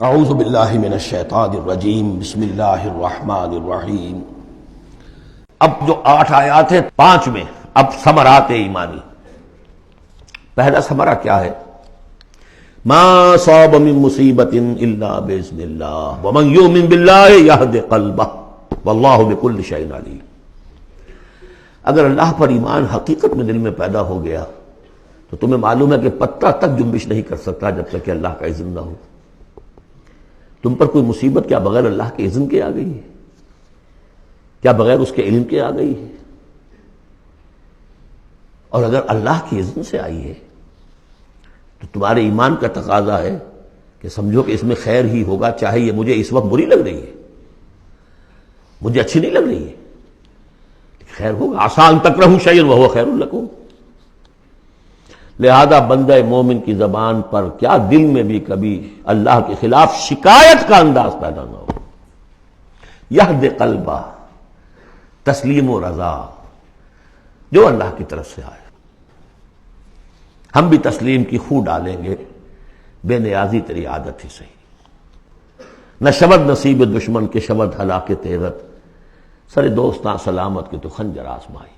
اعوذ باللہ من الشیطان الرجیم بسم اللہ الرحمن الرحیم۔ اب جو 8 آیات ہیں 5 میں اب ثمرات ایمانی۔ پہلا ثمرہ کیا ہے؟ ما صاب من مصیبت الا باذن اللہ ومن یؤمن باللہ یہد قلبہ واللہ بکل شیء علیم۔ اگر اللہ پر ایمان حقیقت میں دل میں پیدا ہو گیا تو تمہیں معلوم ہے کہ پتہ تک جنبش نہیں کر سکتا جب تک کہ اللہ کا اذن نہ ہو۔ تم پر کوئی مصیبت کیا بغیر اللہ کے اذن کے آ گئی ہے؟ کیا بغیر اس کے علم کے آ گئی ہے؟ اور اگر اللہ کے اذن سے آئی ہے تو تمہارے ایمان کا تقاضا ہے کہ سمجھو کہ اس میں خیر ہی ہوگا، چاہے یہ مجھے اس وقت بری لگ رہی ہے، مجھے اچھی نہیں لگ رہی ہے، خیر ہوگا۔ عسیٰ ان تکرہوا شیئا وہو خیر لکم۔ لہذا بندہ مومن کی زبان پر کیا دل میں بھی کبھی اللہ کے خلاف شکایت کا انداز پیدا نہ ہو۔ یہد قلبہ، تسلیم و رضا جو اللہ کی طرف سے آئے۔ ہم بھی تسلیم کی خو ڈالیں گے، بے نیازی تیری عادت ہی صحیح۔ نہ شود نصیب دشمن کے شود ہلاک تیغت، سر دوستاں سلامت کے تو خنجر آزمائی۔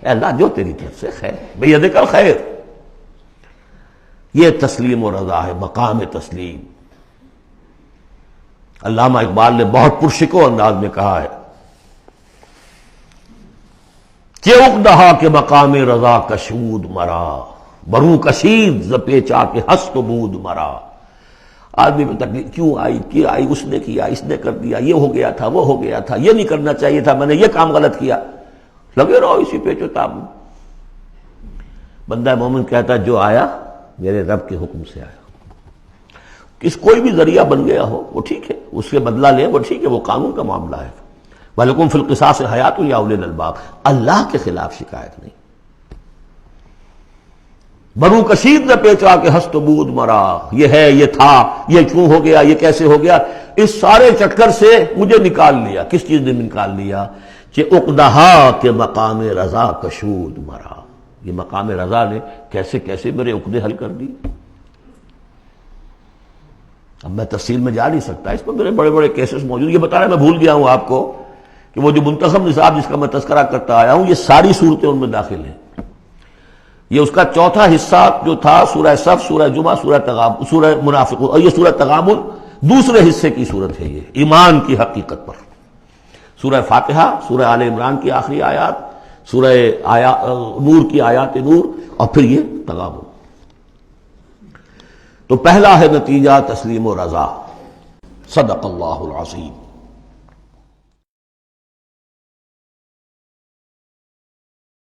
اے اللہ جو تیری طرف سے خیر، بیدک الخیر۔ یہ تسلیم و رضا ہے، مقام تسلیم۔ علامہ اقبال نے بہت پرشکو انداز میں کہا ہے کہ اقدہا کے مقام رضا کشود مرا، بروں کشید ز پیچا کے ہست و بود مرا۔ آدمی میں تکلیف کیوں آئی، اس نے کیا، اس نے کر دیا، یہ ہو گیا تھا، وہ ہو گیا تھا، یہ نہیں کرنا چاہیے تھا، میں نے یہ کام غلط کیا، لگے رہو اسی پیچ و تاب میں۔ بندہ مومن کہتا ہے جو آیا میرے رب کے حکم سے آیا۔ کوئی بھی ذریعہ بن گیا ہو وہ ٹھیک ہے، اس کے بدلہ لیں وہ ٹھیک ہے، وہ قانون کا معاملہ ہے۔ وَلَكُمْ فِي الْقِصَاصِ حَيَاةٌ يَا أُولِي الْأَلْبَابِ۔ اللہ کے خلاف شکایت نہیں۔ برو کشید نہ پیچا کہ ہست و بود مرا، یہ ہے، یہ تھا، یہ کیوں ہو گیا، یہ کیسے ہو گیا، اس سارے چکر سے مجھے نکال لیا۔ کس چیز نے نکال لیا؟ کہ اقدہا کے مقام رضا کشود مرا، یہ مقام رضا نے کیسے کیسے میرے عقدے حل کر دی۔ اب میں تفصیل میں جا نہیں سکتا، اس پر میرے بڑے بڑے کیسز موجود۔ یہ بتا رہا میں بھول گیا ہوں آپ کو کہ وہ جو منتخب نصاب جس کا میں تذکرہ کرتا آیا ہوں، یہ ساری صورتیں ان میں داخل ہیں۔ یہ اس کا چوتھا حصہ جو تھا سورہ صف، سورہ جمعہ، سورہ تغابن، سورہ منافقون، اور یہ سورہ تغابن دوسرے حصے کی صورت ہے، یہ ایمان کی حقیقت پر۔ سورہ فاتحہ، سورہ آل عمران کی آخری آیات، سورہ نور کی آیات نور، اور پھر یہ تغابن۔ تو پہلا ہے نتیجہ تسلیم و رضا۔ صدق اللہ العظیم۔